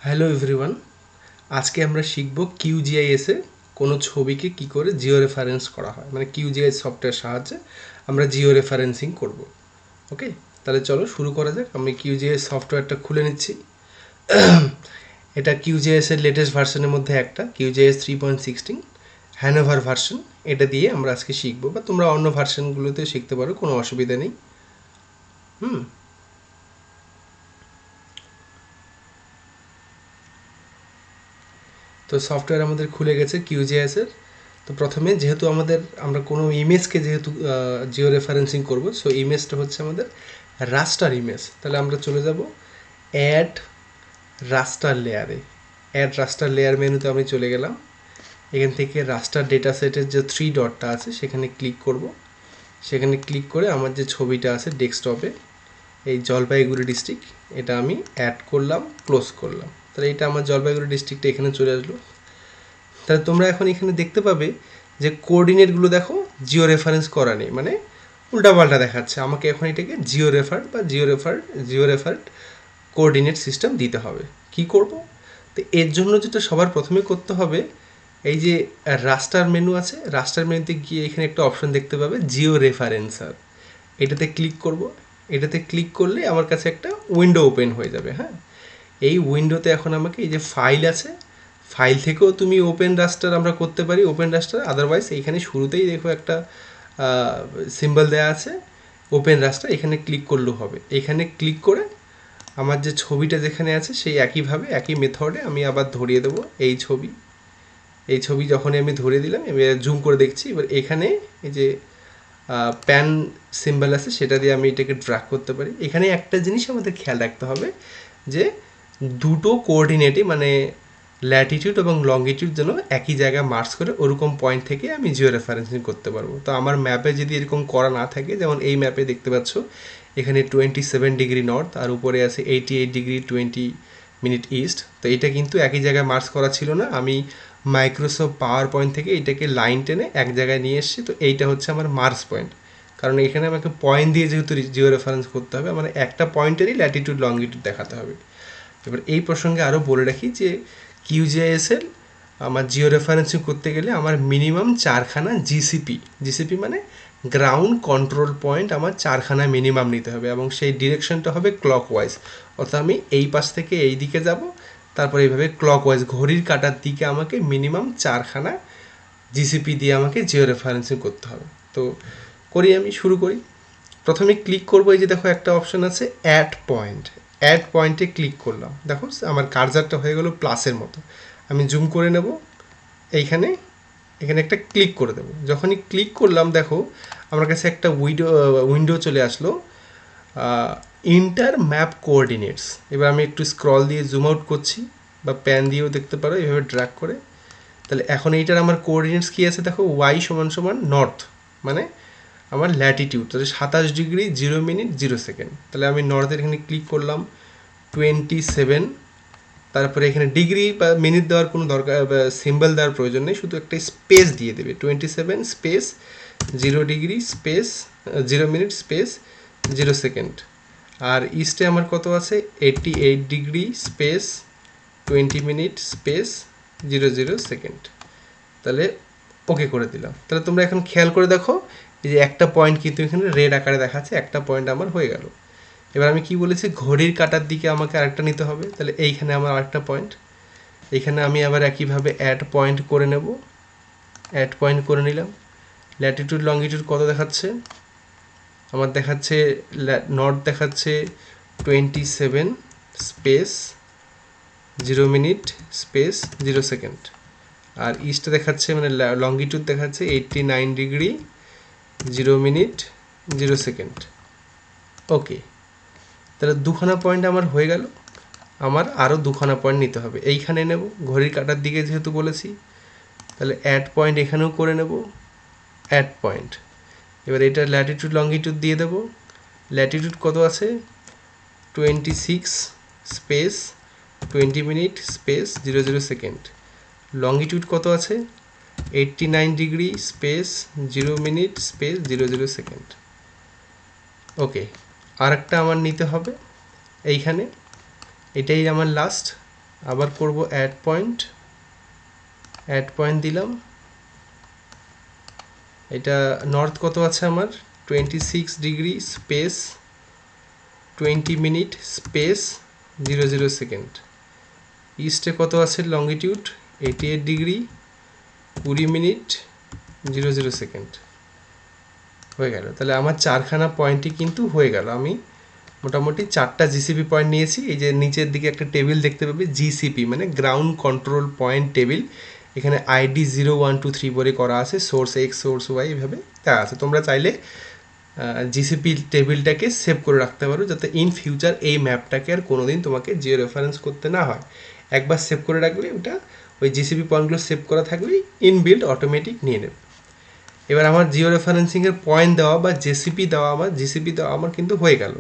Hello everyone, আজকে আমরা শিখব QGIS এ কোনো ছবিকে কি করে জিও রেফারেন্স করা হয়, মানে QGIS সফটওয়্যার সাহায্যে আমরা জিও রেফারেন্সিং করব। ওকে, তাহলে চলো শুরু করা যাক। আমি QGIS সফটওয়্যারটা খুলে নিচ্ছি। এটা QGIS এর লেটেস্ট ভার্সনের মধ্যে একটা, QGIS 3.16 হ্যানোভার ভার্সন। এটা দিয়ে আমরা আজকে শিখবো, বা তোমরা অন্য ভার্সনগুলোতেও শিখতে পারো, কোনো অসুবিধা নেই। তো সফটওয়্যার আমাদের খুলে গেছে QGIS এর। তো প্রথমে যেহেতু আমরা কোনো ইমেজকে যেহেতু জিও রেফারেন্সিং করব, সো ইমেজটা হচ্ছে আমাদের রাস্টার ইমেজ। তাহলে আমরা চলে যাব অ্যাড রাস্টার লেয়ারে। অ্যাড রাস্টার লেয়ার মেনুতে আমি চলে গেলাম। এখান থেকে রাস্টার ডেটা সেটের যে 3 ডটটা আছে সেখানে ক্লিক করব। সেখানে ক্লিক করে আমার যে ছবিটা আছে ডেস্কটপে, এই জলপাইগুড়ি ডিস্ট্রিক্ট, এটা আমি অ্যাড করলাম, ক্লোজ করলাম। তাহলে এটা আমার জলপাইগুড়ি ডিস্ট্রিক্টটা এখানে চলে আসলো। তাহলে তোমরা এখন এখানে দেখতে পাবে যে কোঅর্ডিনেটগুলো দেখো জিও রেফারেন্স করা নেই, মানে উল্টাপাল্টা দেখাচ্ছে। আমাকে এখন এটাকে জিও রেফার্ড কোঅর্ডিনেট সিস্টেম দিতে হবে। কি করব? তো এর জন্য যেটা সবার প্রথমে করতে হবে, এই যে রাস্টার মেনু আছে, রাস্টার মেনুতে গিয়ে এখানে একটা অপশন দেখতে পাবে জিও রেফারেন্সার। এটাতে ক্লিক করব। এটাতে ক্লিক করলে আমার কাছে একটা উইন্ডো ওপেন হয়ে যাবে। হ্যাঁ, এই উইন্ডোতে এখন আমাকে এই যে ফাইল আছে, ফাইল থেকেও তুমি ওপেন রাস্টার আমরা করতে পারি, ওপেন রাস্টার। আদারওয়াইজ এইখানে শুরুতেই দেখো একটা সিম্বল দেওয়া আছে ওপেন রাস্টার, এখানে ক্লিক করলেও হবে। এখানে ক্লিক করে আমার যে ছবিটা যেখানে আছে সেই একইভাবে একই মেথডে আমি আবার ধরিয়ে দেবো এই ছবি যখনই আমি ধরিয়ে দিলাম, এবার জুম করে দেখছি। এবার এখানে এই যে প্যান সিম্বল আছে সেটা দিয়ে আমি এটাকে ড্র্যাগ করতে পারি। এখানে একটা জিনিস আমাদের খেয়াল রাখতে হবে যে দুটো কোঅর্ডিনেটই, মানে ল্যাটিটিউড এবং লঙ্গিটিউড যেন একই জায়গায় মার্কস করে ওরকম পয়েন্ট থেকে আমি জিও রেফারেন্সিং করতে পারবো। তো আমার ম্যাপে যদি এরকম করা না থাকে, যেমন এই ম্যাপে দেখতে পাচ্ছ এখানে 27 ডিগ্রি নর্থ আর উপরে আছে 88 ডিগ্রি 20 মিনিট ইস্ট, তো এটা কিন্তু একই জায়গায় মার্কস করা ছিল না। আমি মাইক্রোসফট পাওয়ার পয়েন্ট থেকে এটাকে লাইন টেনে এক জায়গায় নিয়ে এসেছি। তো এইটা হচ্ছে আমার মার্কস পয়েন্ট, কারণ এখানে আমাকে পয়েন্ট দিয়ে যেহেতু জিও রেফারেন্স করতে হবে, মানে একটা পয়েন্টেরই ল্যাটিটিউড লঙ্গিটিউড দেখাতে হবে। এবার এই প্রসঙ্গে আরও বলে রাখি যে QGIS-এর আমার জিও রেফারেন্সিং করতে গেলে আমার মিনিমাম 4খানা জিসিপি মানে গ্রাউন্ড কন্ট্রোল পয়েন্ট আমার 4খানা মিনিমাম নিতে হবে, এবং সেই ডিরেকশনটা হবে ক্লকওয়াইজ। অর্থাৎ আমি এই পাশ থেকে এই দিকে যাব, তারপর এইভাবে ক্লকওয়াইজ ঘড়ির কাঁটার দিকে আমাকে মিনিমাম 4খানা জিসিপি দিয়ে আমাকে জিও রেফারেন্সিং করতে হবে। তো আমি শুরু করি। প্রথমে ক্লিক করবো, এই যে দেখো একটা অপশন আছে অ্যাড পয়েন্টে ক্লিক করলাম। দেখো আমার কার্সারটা হয়ে গেল প্লাসের মতো। আমি জুম করে নেব, এখানে একটা ক্লিক করে দেবো। যখনই ক্লিক করলাম দেখো আমার কাছে একটা উইন্ডো চলে আসলো, ইন্টার ম্যাপ কোঅর্ডিনেটস। এবার আমি একটু স্ক্রল দিয়ে জুম আউট করছি, বা প্যান দিয়েও দেখতে পারো, এইভাবে ড্র্যাগ করে। তাহলে এখন এইটার আমার কোঅর্ডিনেটস কী আছে দেখো, ওয়াই সমান নর্থ, মানে আমার ল্যাটিটিউড, তাহলে 27 ডিগ্রি 0 মিনিট 0 সেকেন্ড। তাহলে আমি নর্থের এখানে ক্লিক করলাম 27, তারপরে এখানে ডিগ্রি বা মিনিট দেওয়ার কোনো দরকার, সিম্বল দেওয়ার প্রয়োজন নেই, শুধু একটা স্পেস দিয়ে দেবে 27 space 0 degree space 0 minute space 0 second. আর ইস্টে আমার কত আছে 88 degree space 20 minute space 00 second. তাহলে ওকে করে দিলাম। তাহলে তোমরা এখন খেয়াল করে দেখো, এই যে একটা পয়েন্ট কিন্তু এখানে রেড আকারে দেখাচ্ছে, একটা পয়েন্ট আমার হয়ে গেল। এবার আমি কি বলেছি, ঘড়ির কাঁটার দিকে আমাকে আরেকটা নিতে হবে। তাহলে এইখানে আমার আরেকটা পয়েন্ট, এইখানে আমি আবার একইভাবে অ্যাড পয়েন্ট করে নেব। অ্যাড পয়েন্ট করে নিলাম। ল্যাটিটিউড লঙ্গিটিউড কত দেখাচ্ছে, আমার দেখাচ্ছে নর্থ দেখাচ্ছে 27 স্পেস 0 মিনিট স্পেস 0 সেকেন্ড। আর ইস্টে দেখাচ্ছে, মানে লঙ্গিটিউড দেখাচ্ছে 89 ডিগ্রি 0 মিনিট 0 সেকেন্ড। ওকে, তাহলে দুখানা পয়েন্ট আমার হয়ে গেল। আমার আরও দুখানা পয়েন্ট নিতে হবে, এইখানে নেব, ঘড়ির কাঁটার দিকে যেহেতু বলেছি। তাহলে অ্যাড পয়েন্ট এখানেও করে নেব, অ্যাড পয়েন্ট। এবার এটা ল্যাটিটিউড লঙ্গিটিউড দিয়ে দেবো। ল্যাটিটিউড কত আছে 26 space 20 minute space 00 second. Longitude কত আছে 89 degree space 0 minute space 00 second. Okay, আর একটা আমার নিতে হবে এইখানে, এটাই আমার লাস্ট। আবার করব অ্যাড পয়েন্ট দিলাম, এটা নর্থ কত আছে আমার 26 degree space 20 minute space 00 second. ইস্টে কত আছে লঙ্গিটিউড 88 ডিগ্রি 20 মিনিট 00 সেকেন্ড। হয়ে গেল, তাহলে আমার চারখানা পয়েন্টই কিন্তু হয়ে গেল। আমি মোটামুটি 4টা জিসিপি পয়েন্ট নিয়েছি। এই যে নিচের দিকে একটা টেবিল দেখতে পাবে জিসিপি মানে গ্রাউন্ড কন্ট্রোল পয়েন্ট টেবিল, এখানে আইডি 0 1 2 3 বলে করা আছে, সোর্স এক্স সোর্স ওয়াই এভাবে তা আছে। তোমরা চাইলে জিসিপি টেবিলটাকে সেভ করে রাখতে পারো, যাতে ইন ফিউচার এই ম্যাপটাকে আর কোনোদিন তোমাকে জিও রেফারেন্স করতে না হয়। একবার সেভ করে রাখলে ওটা ওই জিসিপি পয়েন্টগুলো সেভ করা থাকলেই ইনবিল্ড অটোমেটিক নিয়ে নেবে। এবার আমার জিও রেফারেন্সিংয়ের পয়েন্ট দেওয়া বা জিসিপি দেওয়া আমার কিন্তু হয়ে গেল।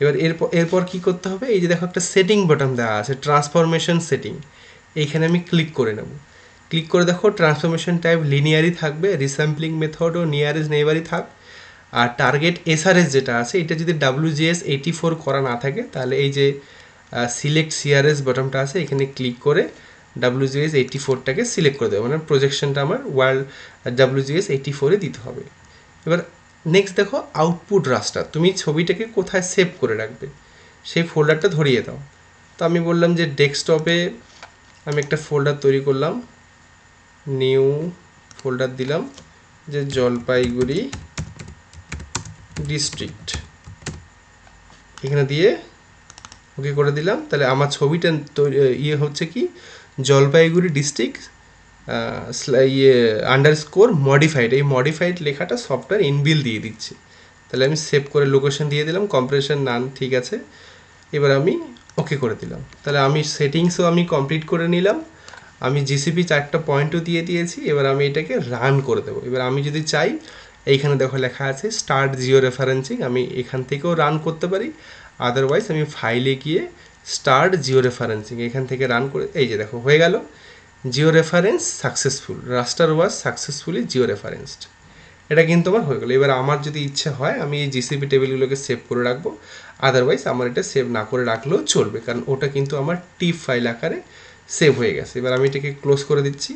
এবার এরপর কী করতে হবে, এই যে দেখো একটা সেটিং বাটন দেওয়া আছে ট্রান্সফরমেশন সেটিং, এইখানে আমি ক্লিক করে নেব। ক্লিক করে দেখো ট্রান্সফরমেশন টাইপ লিনিয়ারই থাকবে, রিস্যাম্পলিং মেথডও নিয়ারেস্ট নেইবারই থাক। আর টার্গেট এসআরএস যেটা আছে এটা যদি WGS 84 করা না থাকে তাহলে এই যে সিলেক্ট সিআরএস বাটনটা আছে এখানে ক্লিক করে WGS 84টাকে সিলেক্ট করে দেবো, মানে প্রজেকশনটা আমার ওয়ার্ল্ড WGS 84-এ দিতে হবে। এবার নেক্সট দেখো আউটপুট রাস্টার, তুমি ছবিটাকে কোথায় সেভ করে রাখবে সেই ফোল্ডারটা ধরিয়ে দাও। তো আমি বললাম যে ডেস্কটপে আমি একটা ফোল্ডার তৈরি করলাম, নিউ ফোল্ডার দিলাম যে জলপাইগুড়ি ডিস্ট্রিক্ট, এখানে দিয়ে ওকে করে দিলাম। তাহলে আমার ছবিটা ইয়ে হচ্ছে কি জলপাইগুড়ি ডিস্ট্রিক্ট আন্ডারস্কোর মডিফাইড, এই মডিফাইড লেখাটা সফটওয়্যার ইনবিল দিয়ে দিচ্ছে। তাহলে আমি সেভ করে লোকেশন দিয়ে দিলাম, কম্প্রেশন নান ঠিক আছে। এবার আমি ওকে করে দিলাম। তাহলে আমি সেটিংসও আমি কমপ্লিট করে নিলাম, আমি জিসিপি 4টা পয়েন্টও দিয়ে দিয়েছি। এবার আমি এটাকে রান করে দেবো। এবার আমি যদি চাই এইখানে দেখো লেখা আছে স্টার্ট জিও রেফারেন্সিং, আমি এখান থেকেও রান করতে পারি, আদারওয়াইজ আমি ফাইলে গিয়ে স্টার্ট জিও রেফারেন্সিং এখান থেকে রান করে, এই যে দেখো হয়ে গেল geo reference successful, raster was successfully geo referenced. এটা কিন্তু আমার হয়ে গেলো। এবার আমার যদি ইচ্ছে হয় আমি এই জিসিপি টেবিলগুলোকে সেভ করে রাখবো, আদারওয়াইজ আমার এটা সেভ না করে রাখলেও চলবে, কারণ ওটা কিন্তু আমার টিপ ফাইল আকারে সেভ হয়ে গেছে। এবার আমি এটাকে ক্লোজ করে দিচ্ছি,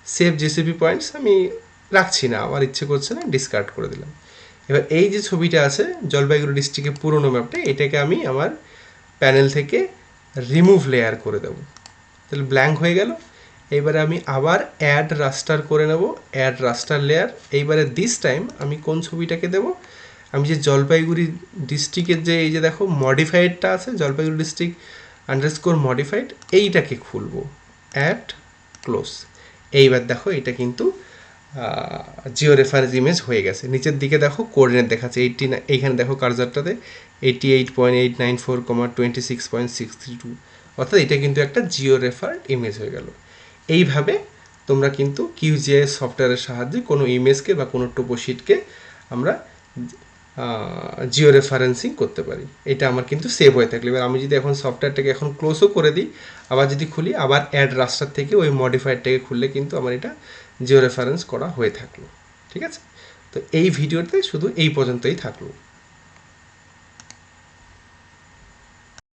সেভ জিসিপি পয়েন্টস আমি রাখছি না, আমার ইচ্ছে করছে না, ডিসকার্ড করে দিলাম। এবার এই যে ছবিটা আছে জলপাইগুড়ি ডিস্ট্রিক্টের পুরোনো ম্যাপটা, এটাকে আমি আমার প্যানেল থেকে রিমুভ লেয়ার করে দেবো, তাহলে ব্ল্যাঙ্ক হয়ে গেল। এইবারে আমি আবার অ্যাড রাস্টার করে নেব, অ্যাড রাস্টার লেয়ার। এইবারে দিস টাইম আমি কোন ছবিটাকে দেব, আমি যে জলপাইগুড়ি ডিস্ট্রিক্টের যে এই যে দেখো মডিফাইডটা আছে জলপাইগুড়ি ডিস্ট্রিক্ট আন্ডারস্কোর মডিফাইড, এইটাকে খুলবো, অ্যাড ক্লোজ। এইবার দেখো এটা কিন্তু জিও রেফারেন্স ইমেজ হয়ে গেছে। নিচের দিকে দেখো কোঅর্ডিনেট দেখাচ্ছে 89, এইখানে দেখো কার্জারটাতে 88.894, 26.632, অর্থাৎ এটা কিন্তু একটা জিও রেফার্ড ইমেজ হয়ে গেল। এইভাবে তোমরা কিন্তু QGIS সফটওয়্যারের সাহায্যে কোনো ইমেজকে বা কোনো টোপোশিটকে আমরা জিও রেফারেন্সিং করতে পারি। এটা আমার কিন্তু সেভ হয়ে থাকলে, এবার আমি যদি এখন সফটওয়্যারটাকে এখন ক্লোজও করে দিই, আবার যদি খুলি, আবার অ্যাড রাস্টার থেকে ওই মডিফাইডটাকে খুললে কিন্তু আমার এটা জিও রেফারেন্স করা হয়ে থাকলো। ঠিক আছে, তো এই ভিডিওতে শুধু এই পর্যন্তই থাকলো।